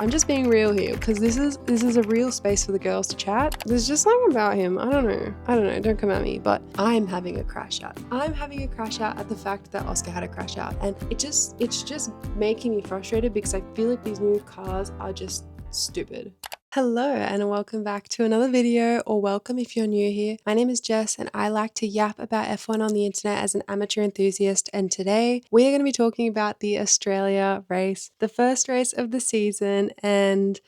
I'm just being real here because this is a real space for the girls to chat. There's just something about him. I don't know. Don't come at me. But I'm having a crash out. I'm having a crash out at the fact that Oscar had a crash out, and it's just making me frustrated because I feel like these new cars are just stupid. Hello and welcome back to another video, or welcome if you're new here. My name is Jess and I like to yap about F1 on the internet as an amateur enthusiast, and today we are going to be talking about the Australia race, the first race of the season, and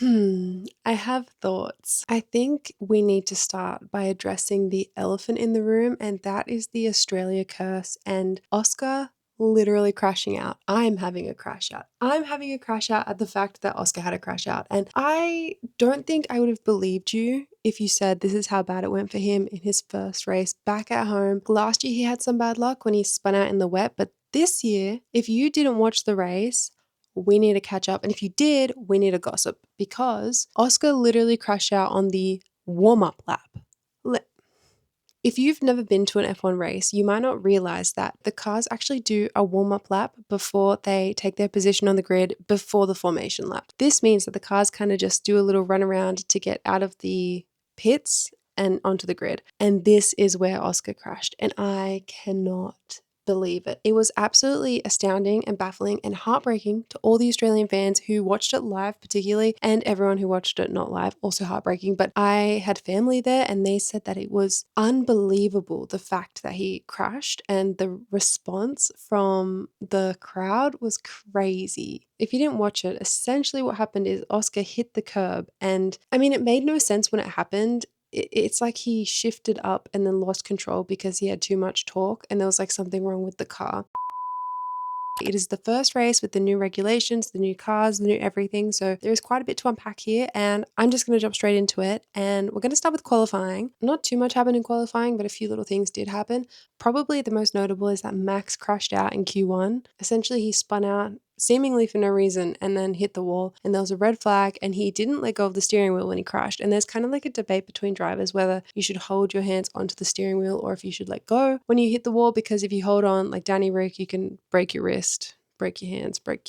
I have thoughts. I think we need to start by addressing the elephant in the room, and that is the Australia curse and Oscar literally crashing out. I'm having a crash out. I'm having a crash out at the fact that Oscar had a crash out. And I don't think I would have believed you if you said this is how bad it went for him in his first race back at home. Last year he had some bad luck when he spun out in the wet, but this year, if you didn't watch the race, we need to catch up. And if you did, we need to gossip because Oscar literally crashed out on the warm-up lap. If you've never been to an F1 race, you might not realize that the cars actually do a warm-up lap before they take their position on the grid before the formation lap. This means that the cars kind of just do a little run around to get out of the pits and onto the grid. And this is where Oscar crashed. And I cannot believe it. It was absolutely astounding and baffling and heartbreaking to all the Australian fans who watched it live particularly, and everyone who watched it not live, also heartbreaking. But I had family there and they said that it was unbelievable, the fact that he crashed, and the response from the crowd was crazy. If you didn't watch it, essentially what happened is Oscar hit the curb, and I mean, it made no sense when it happened. It's like he shifted up and then lost control because he had too much torque and there was like something wrong with the car. It is the first race with the new regulations, the new cars, the new everything. So there is quite a bit to unpack here, and I'm just going to jump straight into it. And we're going to start with qualifying. Not too much happened in qualifying, but a few little things did happen. Probably the most notable is that Max crashed out in Q1. Essentially, he spun out seemingly for no reason and then hit the wall, and there was a red flag, and he didn't let go of the steering wheel when he crashed. And there's kind of like a debate between drivers whether you should hold your hands onto the steering wheel or if you should let go when you hit the wall, because if you hold on like Danny Rick, you can break your wrist, break your hands, break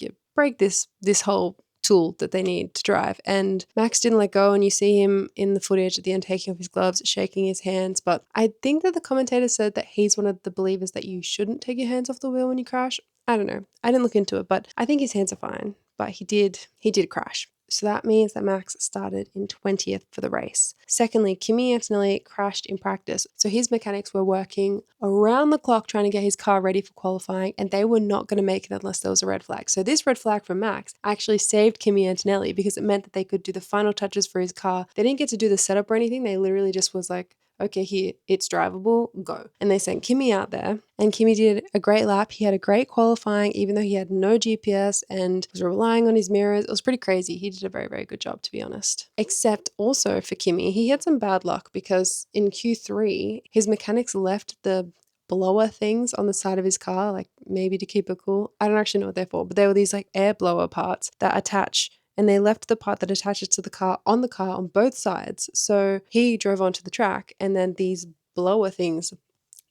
this whole tool that they need to drive. And Max didn't let go, and you see him in the footage at the end taking off his gloves, shaking his hands. But I think that the commentator said that he's one of the believers that you shouldn't take your hands off the wheel when you crash. I don't know. I didn't look into it, but I think his hands are fine. But he did crash. So that means that Max started in 20th for the race. Secondly, Kimi Antonelli crashed in practice. So his mechanics were working around the clock trying to get his car ready for qualifying, and they were not going to make it unless there was a red flag. So this red flag from Max actually saved Kimi Antonelli because it meant that they could do the final touches for his car. They didn't get to do the setup or anything. They literally just was like, okay, here, it's drivable, go. And they sent Kimi out there, and Kimi did a great lap. He had a great qualifying, even though he had no GPS and was relying on his mirrors. It was pretty crazy. He did a very, very good job, to be honest. Except also for Kimi, he had some bad luck because in Q3, his mechanics left the blower things on the side of his car, like maybe to keep it cool. I don't actually know what they're for, but they were these like air blower parts that attach, and they left the part that attaches to the car on both sides. So he drove onto the track, and then these blower things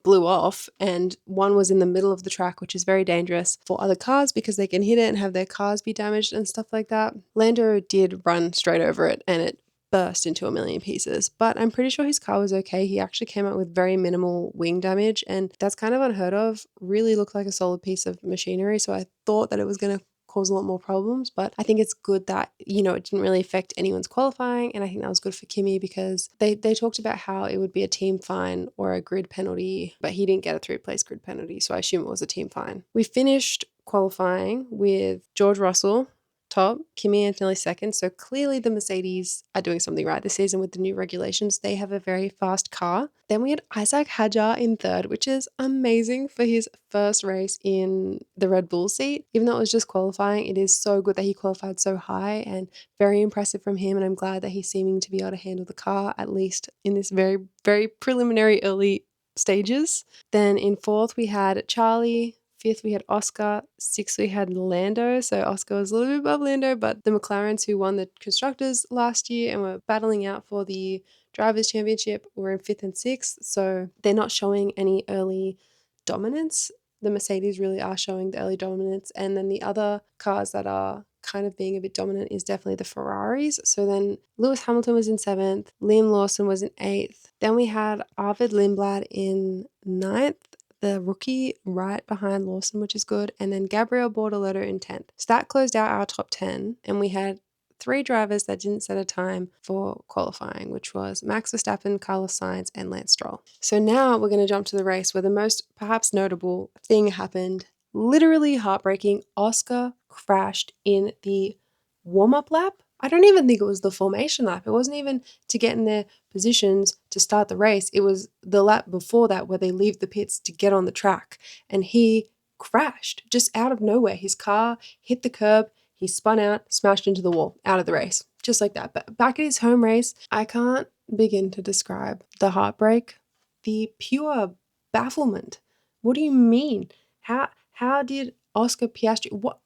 blew off, and one was in the middle of the track, which is very dangerous for other cars because they can hit it and have their cars be damaged and stuff like that. Lando did run straight over it and it burst into a million pieces, but I'm pretty sure his car was okay. He actually came out with very minimal wing damage, and that's kind of unheard of. Really looked like a solid piece of machinery, so I thought that it was going to cause a lot more problems, but I think it's good that, it didn't really affect anyone's qualifying, and I think that was good for Kimi because they talked about how it would be a team fine or a grid penalty, but he didn't get a 3-place grid penalty, so I assume it was a team fine. We finished qualifying with George Russell top, Kimi Antonelli second. So clearly the Mercedes are doing something right this season with the new regulations. They have a very fast car. Then we had Isaac Hadjar in third, which is amazing for his first race in the Red Bull seat. Even though it was just qualifying, it is so good that he qualified so high, and very impressive from him. And I'm glad that he's seeming to be able to handle the car, at least in this very, very preliminary early stages. Then in fourth, we had Charlie. Fifth, we had Oscar. Sixth, we had Lando. So Oscar was a little bit above Lando, but the McLarens who won the Constructors last year and were battling out for the Drivers' Championship were in fifth and sixth. So they're not showing any early dominance. The Mercedes really are showing the early dominance. And then the other cars that are kind of being a bit dominant is definitely the Ferraris. So then Lewis Hamilton was in 7th, Liam Lawson was in 8th. Then we had Arvid Lindblad in 9th, the rookie right behind Lawson, which is good. And then Gabriel Bortoleto in 10th. So that closed out our top 10. And we had 3 drivers that didn't set a time for qualifying, which was Max Verstappen, Carlos Sainz, and Lance Stroll. So now we're going to jump to the race where the most perhaps notable thing happened. Literally heartbreaking. Oscar crashed in the warm-up lap. I don't even think it was the formation lap. It wasn't even to get in their positions to start the race. It was the lap before that where they leave the pits to get on the track. And he crashed just out of nowhere. His car hit the curb. He spun out, smashed into the wall, out of the race. Just like that. But back at his home race, I can't begin to describe the heartbreak, the pure bafflement. What do you mean? How did Oscar Piastri... What?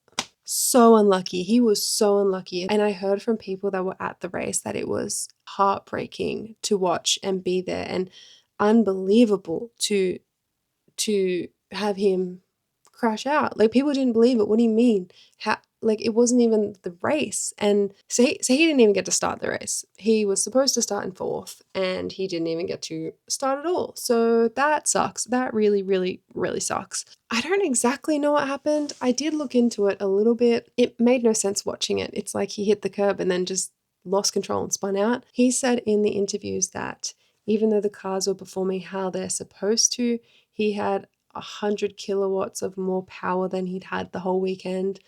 So unlucky. He was so unlucky. And I heard from people that were at the race that it was heartbreaking to watch and be there, and unbelievable to have him crash out. Like, people didn't believe it. What do you mean? Like, it wasn't even the race. And so he didn't even get to start the race. He was supposed to start in 4th and he didn't even get to start at all. So that sucks. That really, really, really sucks. I don't exactly know what happened. I did look into it a little bit. It made no sense watching it. It's like he hit the curb and then just lost control and spun out. He said in the interviews that even though the cars were performing how they're supposed to, he had 100 kilowatts of more power than he'd had the whole weekend.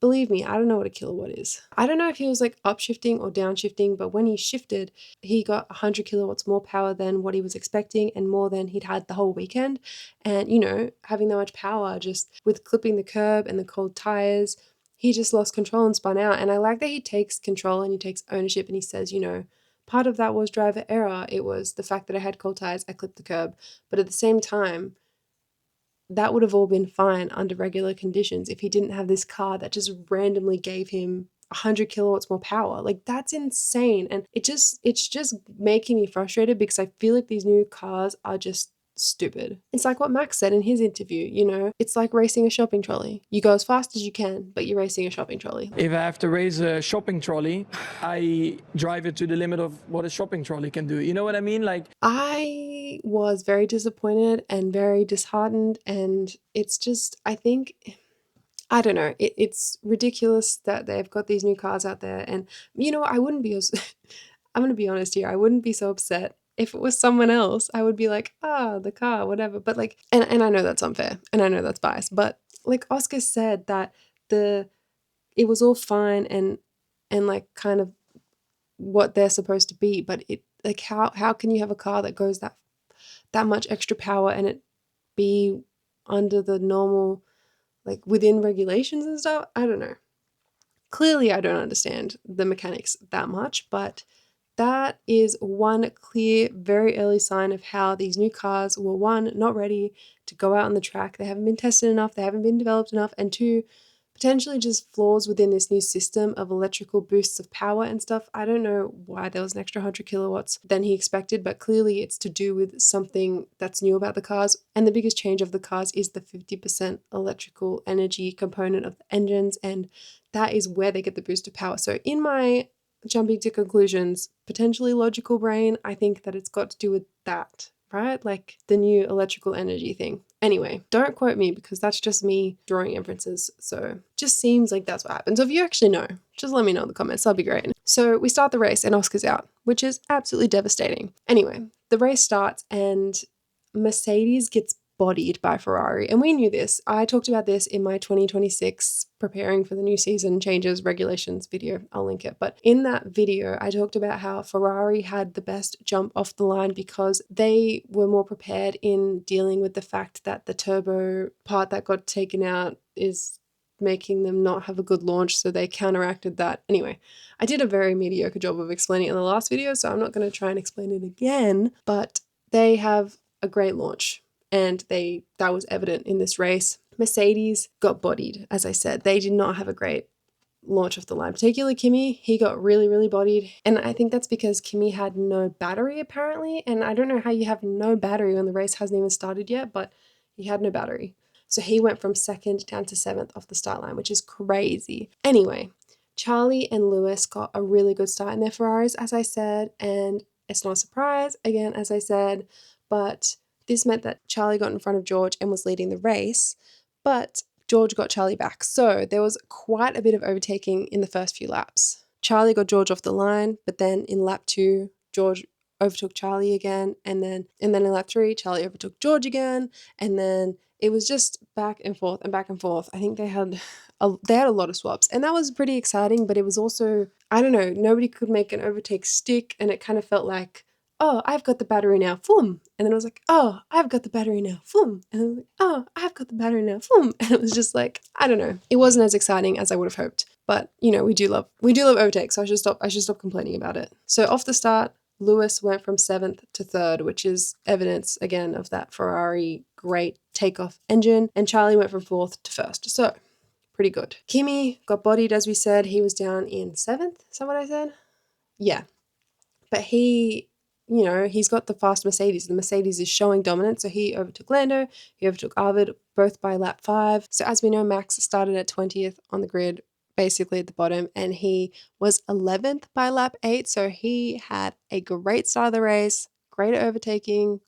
Believe me, I don't know what a kilowatt is. I don't know if he was like upshifting or downshifting, but when he shifted, he got 100 kilowatts more power than what he was expecting and more than he'd had the whole weekend. And, having that much power just with clipping the curb and the cold tires, he just lost control and spun out. And I like that he takes control and he takes ownership and he says, part of that was driver error. It was the fact that I had cold tires, I clipped the curb. But at the same time, that would have all been fine under regular conditions if he didn't have this car that just randomly gave him 100 kilowatts more power. Like, that's insane. And it's just making me frustrated because I feel like these new cars are just stupid. It's like what Max said in his interview, it's like racing a shopping trolley. You go as fast as you can, but you're racing a shopping trolley. If I have to race a shopping trolley, I drive it to the limit of what a shopping trolley can do. You know what I mean? Like, I was very disappointed and very disheartened, and it's just, I think, I don't know, it's ridiculous that they've got these new cars out there. And I wouldn't be I'm going to be honest here, I wouldn't be so upset if it was someone else. I would be like, the car, whatever. But like, and I know that's unfair and I know that's biased, but like Oscar said that it was all fine and like kind of what they're supposed to be, but it, like, how can you have a car that goes that much extra power and it be under the normal, like, within regulations and stuff? I don't know. Clearly, I don't understand the mechanics that much, but that is one clear, very early sign of how these new cars were, one, not ready to go out on the track. They haven't been tested enough, they haven't been developed enough, and two, potentially just flaws within this new system of electrical boosts of power and stuff. I don't know why there was an extra 100 kilowatts than he expected, but clearly it's to do with something that's new about the cars. And the biggest change of the cars is the 50% electrical energy component of the engines, and that is where they get the boost of power. So in my jumping to conclusions, potentially logical brain, I think that it's got to do with that, right? Like the new electrical energy thing. Anyway, don't quote me because that's just me drawing inferences. So just seems like that's what happened. So if you actually know, just let me know in the comments. That'll be great. So we start the race and Oscar's out, which is absolutely devastating. Anyway, the race starts and Mercedes gets bodied by Ferrari. And we knew this. I talked about this in my 2026 preparing for the new season changes regulations video. I'll link it. But in that video, I talked about how Ferrari had the best jump off the line because they were more prepared in dealing with the fact that the turbo part that got taken out is making them not have a good launch, so they counteracted that. Anyway, I did a very mediocre job of explaining it in the last video, so I'm not going to try and explain it again, but they have a great launch. And that was evident in this race. Mercedes got bodied, as I said. They did not have a great launch off the line. Particularly Kimi, he got really, really bodied. And I think that's because Kimi had no battery, apparently. And I don't know how you have no battery when the race hasn't even started yet, but he had no battery. So he went from 2nd down to 7th off the start line, which is crazy. Anyway, Charlie and Lewis got a really good start in their Ferraris, as I said, and it's not a surprise, again, as I said, but this meant that Charlie got in front of George and was leading the race, but George got Charlie back. So there was quite a bit of overtaking in the first few laps. Charlie got George off the line, but then in lap 2, George overtook Charlie again, and then in lap 3, Charlie overtook George again, and then it was just back and forth and back and forth. I think they had a lot of swaps, and that was pretty exciting, but it was also, I don't know, nobody could make an overtake stick, and it kind of felt like, oh, I've got the battery now, boom. And then I was like, oh, I've got the battery now, boom. And then I was like, oh, I've got the battery now, boom. And it was just like, I don't know. It wasn't as exciting as I would have hoped. But, you know, we do love overtakes, so I should stop complaining about it. So off the start, Lewis went from 7th to 3rd, which is evidence, again, of that Ferrari great takeoff engine. And Charlie went from 4th to 1st. So, pretty good. Kimi got bodied, as we said. He was down in 7th. Is that what I said? Yeah. But he, you know, he's got the fast Mercedes. The Mercedes is showing dominance. So he overtook Lando. He overtook Arvid, both by lap 5. So as we know, Max started at 20th on the grid, basically at the bottom, and he was 11th by lap 8. So he had a great start of the race, great overtaking,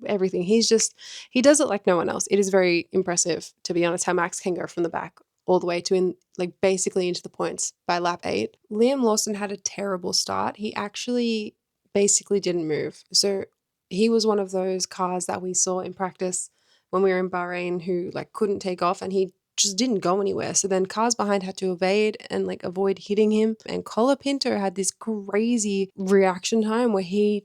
everything. He does it like no one else. It is very impressive, to be honest, how Max can go from the back all the way to basically into the points by lap 8. Liam Lawson had a terrible start. He actually basically didn't move. So he was one of those cars that we saw in practice when we were in Bahrain who couldn't take off, and he just didn't go anywhere. So then cars behind had to evade and avoid hitting him. And Colapinto had this crazy reaction time where he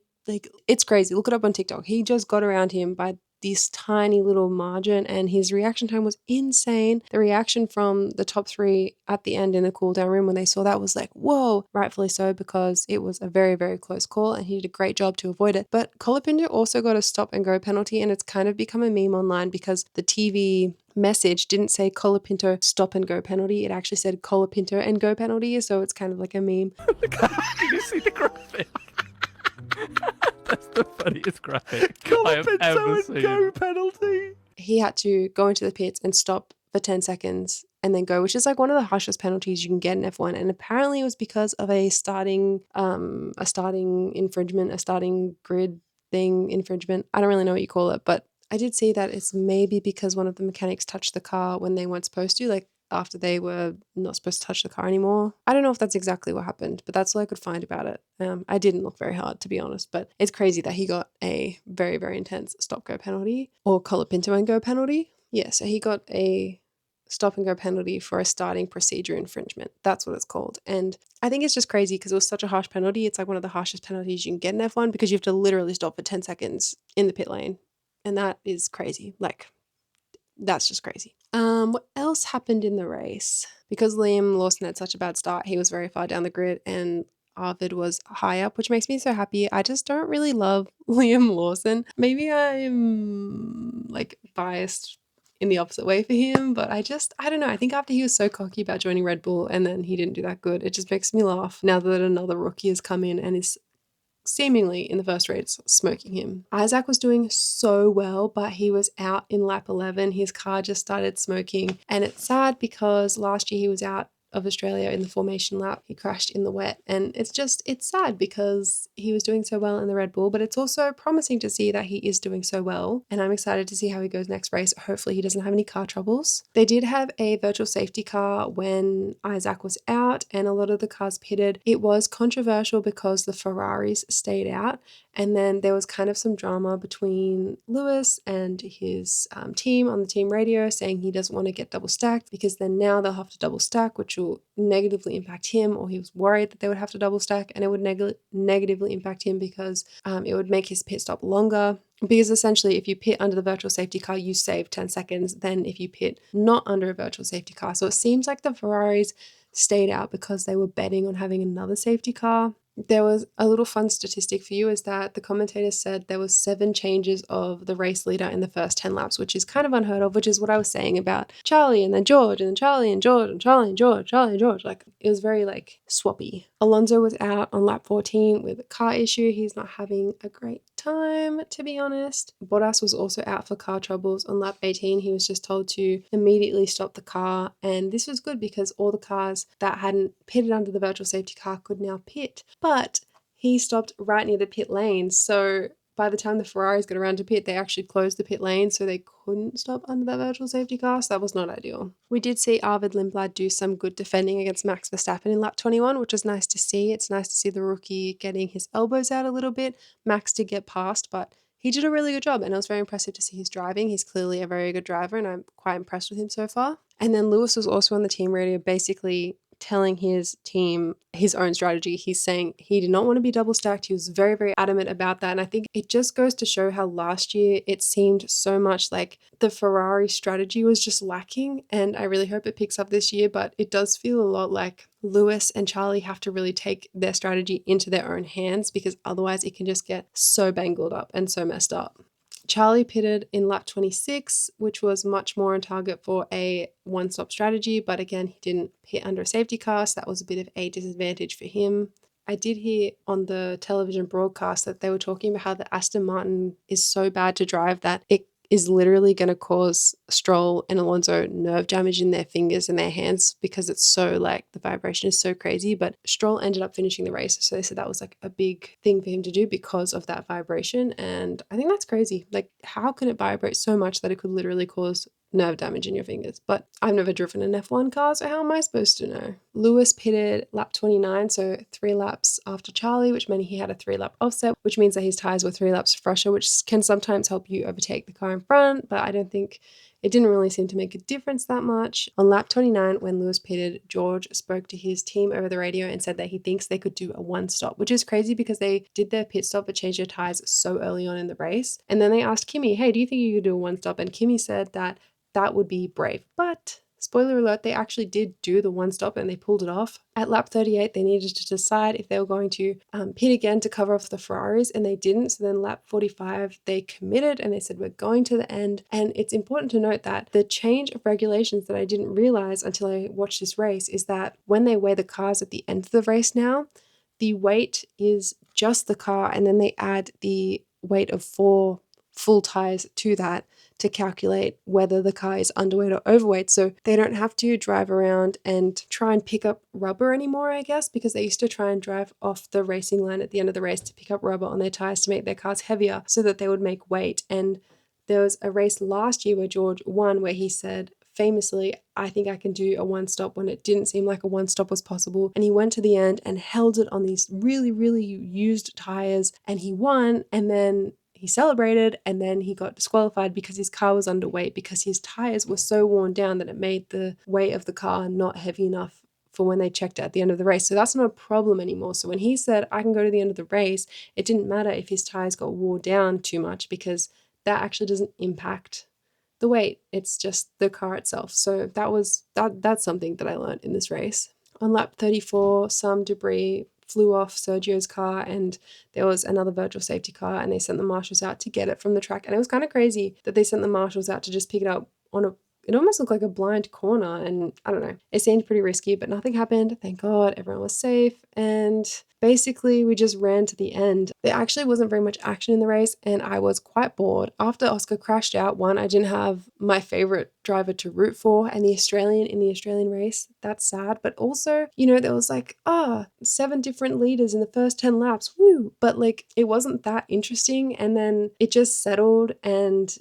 it's crazy. Look it up on TikTok. He just got around him by this tiny little margin, and his reaction time was insane. The reaction from the top 3 at the end in the cool down room when they saw that was like, whoa, rightfully so, because it was a very, very close call and he did a great job to avoid it. But Colapinto also got a stop and go penalty, and it's kind of become a meme online because the TV message didn't say Colapinto stop and go penalty. It actually said Colapinto and go penalty, so it's kind of like a meme. Did you see the graphic? That's the funniest graphic I have ever seen. Go penalty. He had to go into the pits and stop for 10 seconds and then go, which is one of the harshest penalties you can get in F1. And apparently it was because of a starting infringement, a starting grid thing infringement. I don't really know what you call it, but I did see that it's maybe because one of the mechanics touched the car when they weren't supposed to, after they were not supposed to touch the car anymore. I don't know if that's exactly what happened, but that's all I could find about it. I didn't look very hard, to be honest, but it's crazy that he got a very, very intense stop-go penalty, or Colapinto and go penalty. Yeah, so he got a stop and go penalty for a starting procedure infringement. That's what it's called. And I think it's just crazy because it was such a harsh penalty. It's one of the harshest penalties you can get in F1 because you have to literally stop for 10 seconds in the pit lane. And that is crazy. That's just crazy. What else happened in the race? Because Liam Lawson had such a bad start, he was very far down the grid and Arvid was high up, which makes me so happy. I just don't really love Liam Lawson. Maybe I'm biased in the opposite way for him, but I don't know. I think after he was so cocky about joining Red Bull and then he didn't do that good, it just makes me laugh now that another rookie has come in and is seemingly in the first race smoking him. Isaac was doing so well, but he was out in lap 11. His car just started smoking, and it's sad because last year he was out of Australia in the formation lap. He crashed in the wet, and it's sad because he was doing so well in the Red Bull, but it's also promising to see that he is doing so well, and I'm excited to see how he goes next race. Hopefully he doesn't have any car troubles. They did have a virtual safety car when Isaac was out, and a lot of the cars pitted. It was controversial because the Ferraris stayed out, and then there was kind of some drama between Lewis and his team on the team radio saying he doesn't want to get double stacked because then now they'll have to double stack, which will negatively impact him, or he was worried that they would have to double stack and it would negatively impact him because it would make his pit stop longer. Because essentially if you pit under the virtual safety car, you save 10 seconds than if you pit not under a virtual safety car. So it seems like the Ferraris stayed out because they were betting on having another safety car. There was a little fun statistic for you, is that the commentators said there was 7 changes of the race leader in the first 10 laps, which is kind of unheard of, which is what I was saying about Charlie and then George and then Charlie and George and Charlie and George, Charlie and George. It was very swappy. Alonso was out on lap 14 with a car issue. He's not having a great time, to be honest. Bottas was also out for car troubles on lap 18. He was just told to immediately stop the car, and this was good because all the cars that hadn't pitted under the virtual safety car could now pit. But he stopped right near the pit lane, so by the time the Ferraris got around to pit, they actually closed the pit lane, so they couldn't stop under that virtual safety car, so that was not ideal. We did see Arvid Lindblad do some good defending against Max Verstappen in lap 21, which was nice to see. It's nice to see the rookie getting his elbows out a little bit. Max did get past, but he did a really good job, and it was very impressive to see his driving. He's clearly a very good driver, and I'm quite impressed with him so far. And then Lewis was also on the team radio basically telling his team his own strategy. He's saying he did not want to be double stacked. He was very, very adamant about that. And I think it just goes to show how last year it seemed so much like the Ferrari strategy was just lacking. And I really hope it picks up this year, but it does feel a lot like Lewis and Charlie have to really take their strategy into their own hands, because otherwise it can just get so bangled up and so messed up. Charlie pitted in lap 26, which was much more on target for a one-stop strategy, but again, he didn't pit under a safety car, so that was a bit of a disadvantage for him. I did hear on the television broadcast that they were talking about how the Aston Martin is so bad to drive that it is literally going to cause Stroll and Alonso nerve damage in their fingers and their hands, because it's so like the vibration is so crazy. But Stroll ended up finishing the race, so they said that was like a big thing for him to do because of that vibration, and I think that's crazy. Like, how can it vibrate so much that it could literally cause nerve damage in your fingers? But I've never driven an F1 car, so how am I supposed to know? Lewis pitted lap 29, so 3 laps after Charlie, which meant he had a 3-lap offset, which means that his tyres were 3 laps fresher, which can sometimes help you overtake the car in front, but I don't think it didn't really seem to make a difference that much. On lap 29, when Lewis pitted, George spoke to his team over the radio and said that he thinks they could do a one-stop, which is crazy because they did their pit stop but changed their tyres so early on in the race. And then they asked Kimi, hey, do you think you could do a one-stop? And Kimi said that that would be brave. But spoiler alert, they actually did do the one stop and they pulled it off. At lap 38, they needed to decide if they were going to pit again to cover off the Ferraris, and they didn't. So then lap 45, they committed and they said, we're going to the end. And it's important to note that the change of regulations that I didn't realize until I watched this race is that when they weigh the cars at the end of the race now, the weight is just the car, and then they add the weight of 4 full tires to that to calculate whether the car is underweight or overweight. So they don't have to drive around and try and pick up rubber anymore, I guess, because they used to try and drive off the racing line at the end of the race to pick up rubber on their tires to make their cars heavier so that they would make weight. And there was a race last year where George won, where he said famously, I think I can do a one-stop, when it didn't seem like a one-stop was possible. And he went to the end and held it on these really, really used tires, and he won. And then he celebrated, and then he got disqualified because his car was underweight, because his tires were so worn down that it made the weight of the car not heavy enough for when they checked it at the end of the race. So that's not a problem anymore. So when he said, I can go to the end of the race, it didn't matter if his tires got worn down too much, because that actually doesn't impact the weight. It's just the car itself. So that's something that I learned in this race. On lap 34, some debris flew off Sergio's car, and there was another virtual safety car, and they sent the marshals out to get it from the track. And it was kind of crazy that they sent the marshals out to just pick it up on it almost looked like a blind corner, and I don't know, it seemed pretty risky, but nothing happened. Thank God, everyone was safe. And basically we just ran to the end. There actually wasn't very much action in the race, and I was quite bored. After Oscar crashed out, one, I didn't have my favorite driver to root for, and the Australian race, that's sad. But also, there was like 7 different leaders in the first 10 laps, woo, but like it wasn't that interesting. And then it just settled, and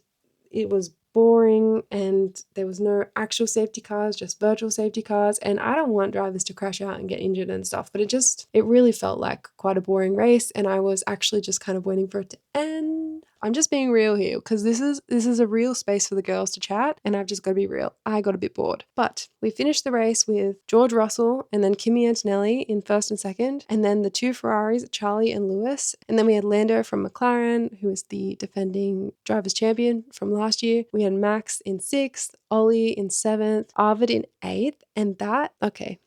it was boring, and there was no actual safety cars, just virtual safety cars. And I don't want drivers to crash out and get injured and stuff, but it really felt like quite a boring race, and I was actually just kind of waiting for it to end. I'm just being real here, because this is a real space for the girls to chat, and I've just got to be real. I got a bit bored. But we finished the race with George Russell and then Kimi Antonelli in first and second, and then the 2 Ferraris, Charlie and Lewis, and then we had Lando from McLaren, who is the defending drivers champion from last year. We had Max in 6th, Ollie in 7th, Arvid in 8th, and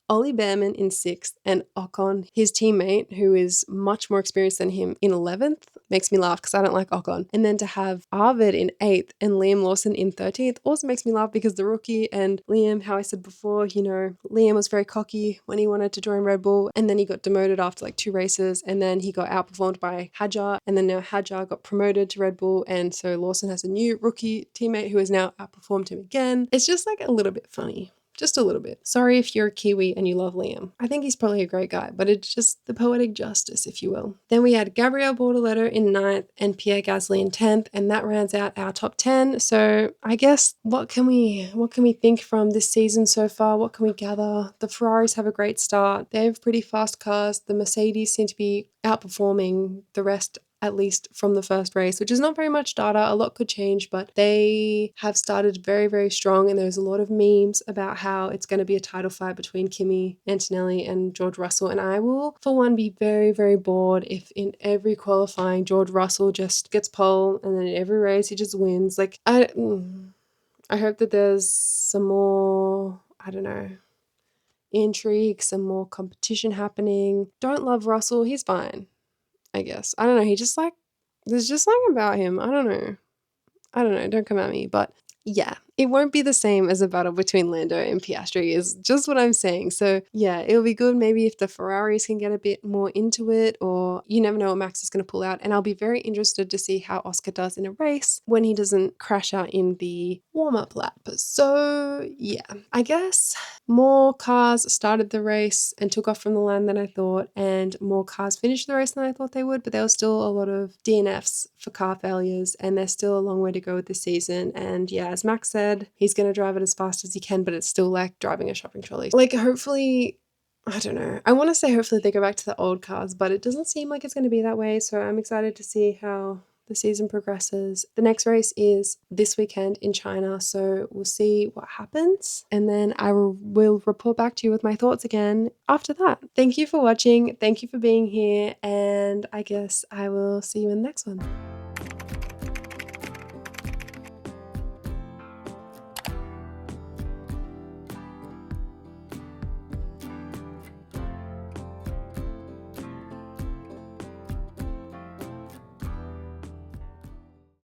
Ollie Behrman in 6th, and Ocon, his teammate, who is much more experienced than him, in 11th. Makes me laugh because I don't like Ocon. And then to have Arvid in 8th and Liam Lawson in 13th also makes me laugh because the rookie and Liam, how I said before, Liam was very cocky when he wanted to join Red Bull, and then he got demoted after like 2 races, and then he got outperformed by Hadjar, and then now Hadjar got promoted to Red Bull, and so Lawson has a new rookie teammate who has now outperformed him again. It's just like a little bit funny. Just a little bit. Sorry if you're a Kiwi and you love Liam. I think he's probably a great guy, but it's just the poetic justice, if you will. Then we had Gabriel Bortoleto in 9th and Pierre Gasly in 10th, and that rounds out our top 10. So I guess what can we think from this season so far? What can we gather? The Ferraris have a great start. They have pretty fast cars. The Mercedes seem to be outperforming the rest, at least from the first race, which is not very much data. A lot could change, but they have started very, very strong, and there's a lot of memes about how it's going to be a title fight between Kimi Antonelli and George Russell, and I will, for one, be very, very bored if in every qualifying George Russell just gets pole, and then in every race he just wins. Like, I hope that there's some more, I don't know, intrigue, some more competition happening. Don't love Russell, he's fine, I guess. I don't know, there's just something about him. I don't know, don't come at me, but yeah, it won't be the same as a battle between Lando and Piastri is just what I'm saying. So yeah, it'll be good maybe if the Ferraris can get a bit more into it, or you never know what Max is going to pull out. And I'll be very interested to see how Oscar does in a race when he doesn't crash out in the warm-up lap. So yeah, I guess more cars started the race and took off from the line than I thought, and more cars finished the race than I thought they would, but there was still a lot of DNFs for car failures, and there's still a long way to go with this season. And yeah, as Max said, he's going to drive it as fast as he can, but it's still like driving a shopping trolley. Like, hopefully, I don't know. I want to say hopefully they go back to the old cars, but it doesn't seem like it's going to be that way. So I'm excited to see how the season progresses. The next race is this weekend in China, so we'll see what happens, and then I will report back to you with my thoughts again after that. Thank you for watching. Thank you for being here, and I guess I will see you in the next one.